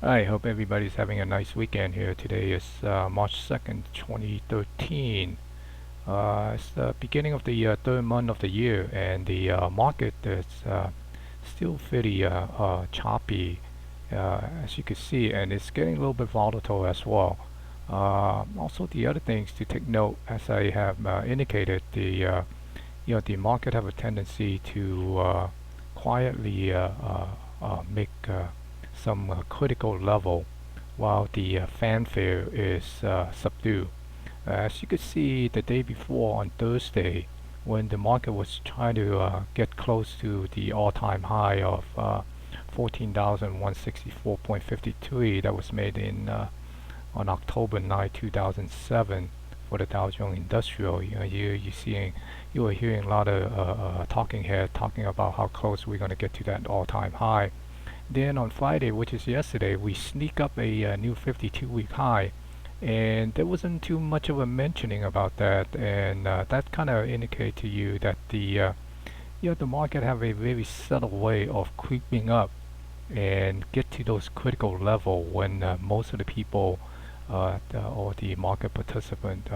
I hope everybody's having a nice weekend here. Today is March 2nd, 2013. It's the beginning of the third month of the year, and the market is still pretty choppy, as you can see, and it's getting a little bit volatile as well. Also, the other things to take note, as I have indicated, the market have a tendency to quietly make some critical level while the fanfare is subdued. As you could see the day before on Thursday, when the market was trying to get close to the all-time high of 14,164.53 that was made in on October 9, 2007 for the Dow Jones Industrial. You were hearing a lot of talking head talking about how close we're going to get to that all-time high. Then on Friday, which is yesterday, we sneak up a new 52-week high, and there wasn't too much of a mentioning about that, and that kind of indicate to you that the market have a very subtle way of creeping up and get to those critical level when most of the people or the market participant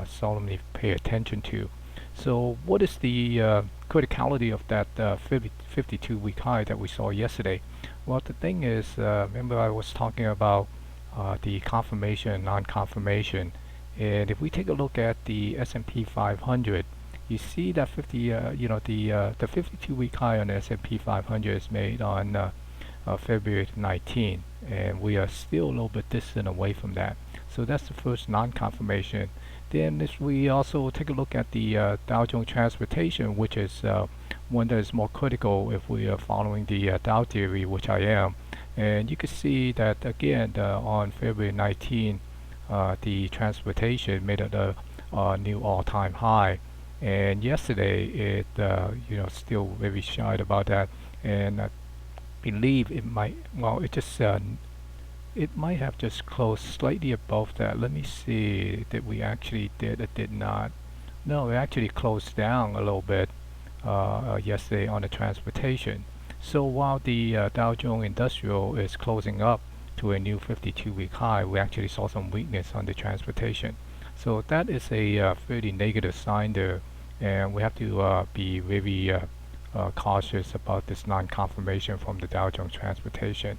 solemnly pay attention to. So what is the criticality of that 52-week high that we saw yesterday? Well, the thing is, remember I was talking about the confirmation and non-confirmation, and if we take a look at the S&P 500, you see that the 52-week high on the S&P 500 is made on February 19, and we are still a little bit distant away from that. So that's the first non-confirmation. Then if we also take a look at the Dow Jones Transportation, which is one that is more critical if we are following the Dow theory, which I am. And you can see that again on February 19, the transportation made a new all-time high. And yesterday it still very shy about that, and I believe it might it might have just closed slightly above that. Let me see that we actually did it did not. No, it actually closed down a little bit yesterday on the transportation. So while the Dow Jones Industrial is closing up to a new 52-week high, we actually saw some weakness on the transportation. So that is a fairly negative sign there, and we have to be very cautious about this non-confirmation from the Dow Jones Transportation.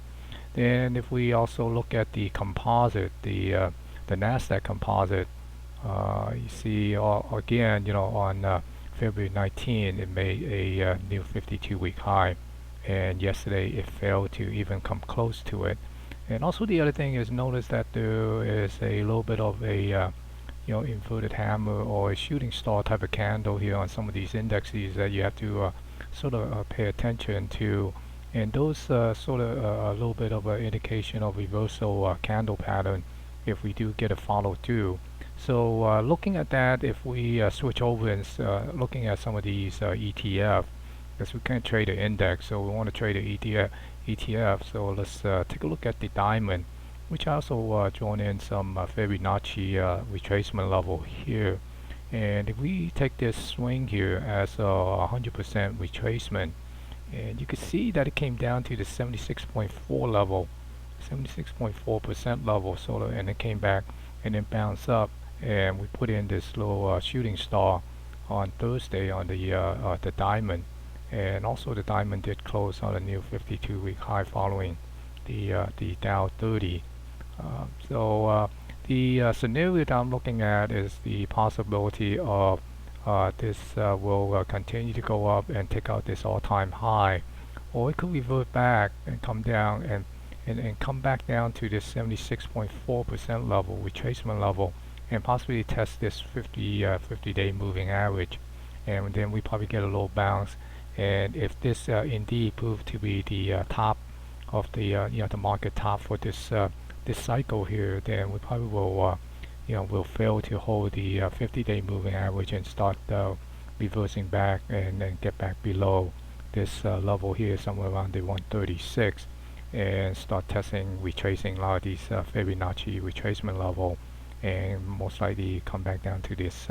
Then if we also look at the composite, the Nasdaq composite, you see again, on February 19, it made a new 52-week high, and yesterday it failed to even come close to it. And also the other thing is, notice that there is a little bit of a inverted hammer or a shooting star type of candle here on some of these indexes that you have to sort of pay attention to. And those sort of a little bit of an indication of reversal candle pattern if we do get a follow through. So looking at that, if we switch over and looking at some of these ETF, because we can't trade the index, so we want to trade the ETF. So let's take a look at the diamond, which I also drawn in some Fibonacci retracement level here. And if we take this swing here as a 100% retracement, and you can see that it came down to the 76.4 level, 76.4% level sort of, and it came back and then bounced up, and we put in this little shooting star on Thursday on the diamond, and also the diamond did close on a new 52-week high following the Dow 30. The scenario that I'm looking at is the possibility of this will continue to go up and take out this all-time high, or it could revert back and come down and come back down to this 76.4% level, retracement level, and possibly test this 50-day moving average, and then we probably get a little bounce. And if this indeed proved to be the top of the market top for this cycle here, then we probably will fail to hold the 50-day moving average and start reversing back and then get back below this level here, somewhere around the 136, and start testing, retracing a lot of these Fibonacci retracement level, and most likely come back down to this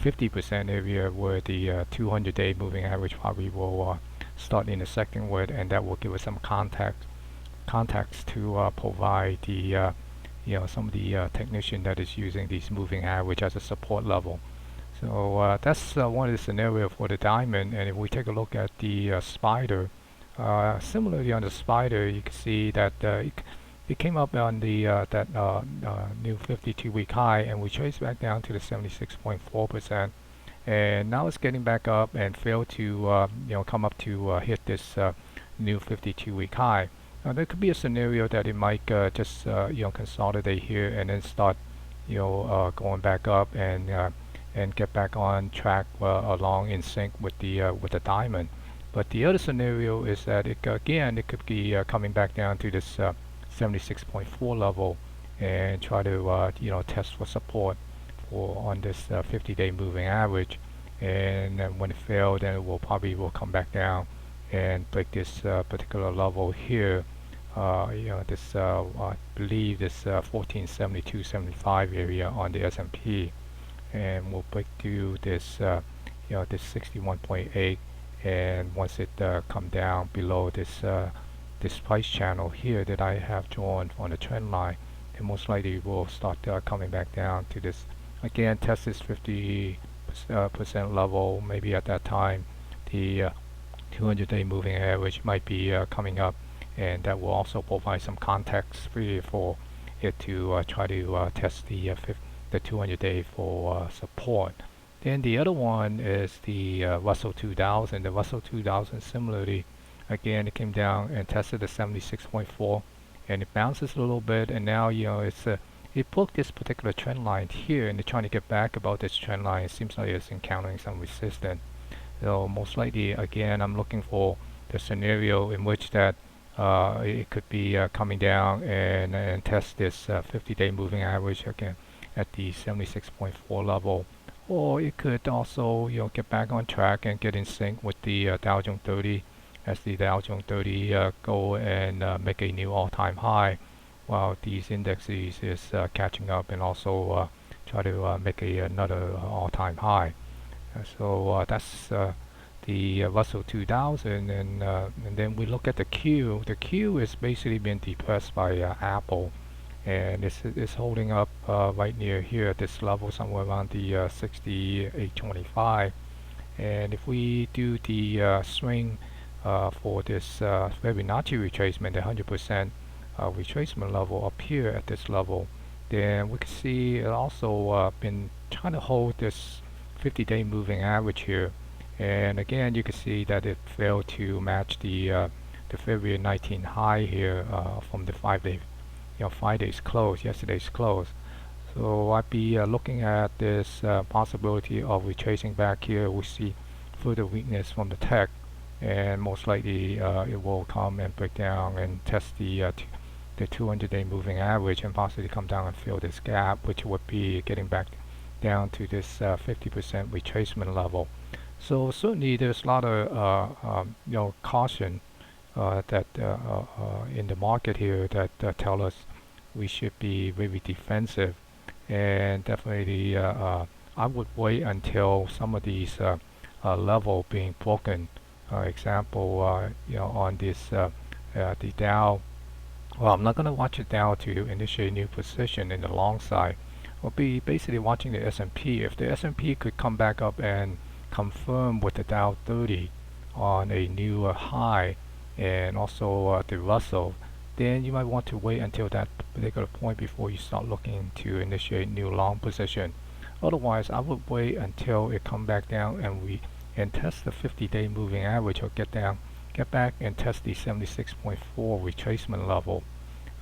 50% area where the 200-day moving average probably will start in a second with, and that will give us some context to provide the some of the technician that is using these moving average as a support level. So that's one of the scenario for the diamond. And if we take a look at the spider, similarly on the spider, you can see that it came up on the that new 52-week high, and we traced back down to the 76.4%, and now it's getting back up and failed to come up to hit this new 52-week high. There could be a scenario that it might just consolidate here and then start going back up and get back on track along in sync with the diamond. But the other scenario is that it could be coming back down to this 76.4 level and try to test for support on this 50-day moving average, and then when it failed, then it will probably come back down and break this particular level here. This I believe this 1472.75 area on the S&P, and we'll break through this this 61.8, and once it come down below this this price channel here that I have drawn on the trend line, and most likely will start coming back down to this again, test this 50% level. Maybe at that time the 200-day moving average might be coming up, and that will also provide some context for it to try to test the 200-day for support. Then the other one is the Russell 2000. The Russell 2000 similarly, again, it came down and tested the 76.4, and it bounces a little bit, and now it broke this particular trend line here, and they're trying to get back about this trend line. It seems like it's encountering some resistance. So most likely, again, I'm looking for the scenario in which that it could be coming down and test this 50-day moving average again at the 76.4 level, or it could also get back on track and get in sync with the Dow Jones 30 as the Dow Jones 30 go and make a new all-time high, while these indexes is catching up and also try to make another all-time high. So that's the Russell 2000, and then we look at the Q. The Q is basically being depressed by Apple, and it's holding up right near here at this level, somewhere around the 68.25. And if we do the swing for this Fibonacci retracement, the 100% retracement level up here at this level, then we can see it also been trying to hold this 50-day moving average here, and again you can see that it failed to match the February 19 high here from the 5-day 5 days close, yesterday's close. So I'd be looking at this possibility of retracing back here. We see further weakness from the tech, and most likely it will come and break down and test the 200-day moving average and possibly come down and fill this gap, which would be getting back down to this 50% retracement level. So certainly there's a lot of caution that in the market here that tell us we should be very defensive, and definitely I would wait until some of these level being broken. Example, on this the Dow. Well, I'm not going to watch it Dow to initiate a new position in the long side. We'll be basically watching the S&P. If the S&P could come back up and confirm with the Dow 30 on a new high, and also the Russell, then you might want to wait until that particular point before you start looking to initiate new long position. Otherwise, I would wait until it come back down and test the 50-day moving average, or get back and test the 76.4 retracement level.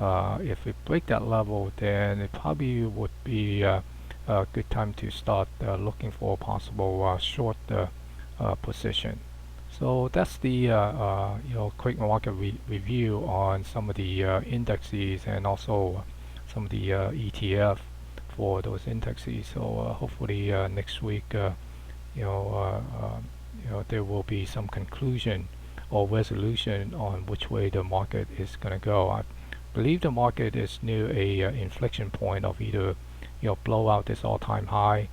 If it break that level, then it probably would be a good time to start looking for a possible short position. So that's the quick market review on some of the indexes, and also some of the ETF for those indexes. So hopefully next week there will be some conclusion or resolution on which way the market is going to go. I believe the market is near a inflection point of either blow out this all-time high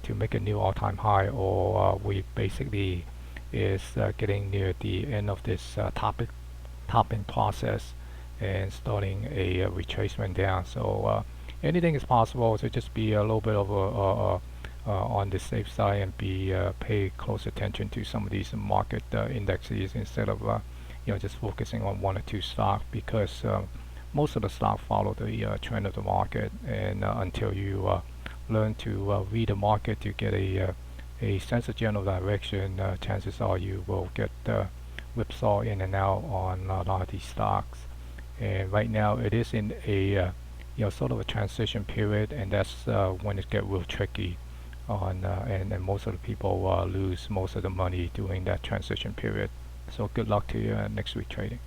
to make a new all-time high, or we basically is getting near the end of this topping process, and starting a retracement down. So anything is possible. So just be a little bit of on the safe side and be pay close attention to some of these market indexes instead of just focusing on one or two stocks, because most of the stocks follow the trend of the market, and until you learn to read the market to get a sense of general direction, chances are you will get whipsaw in and out on a lot of these stocks. And right now it is in a sort of a transition period, and that's when it get real tricky on and most of the people lose most of the money during that transition period. So good luck to you next week trading.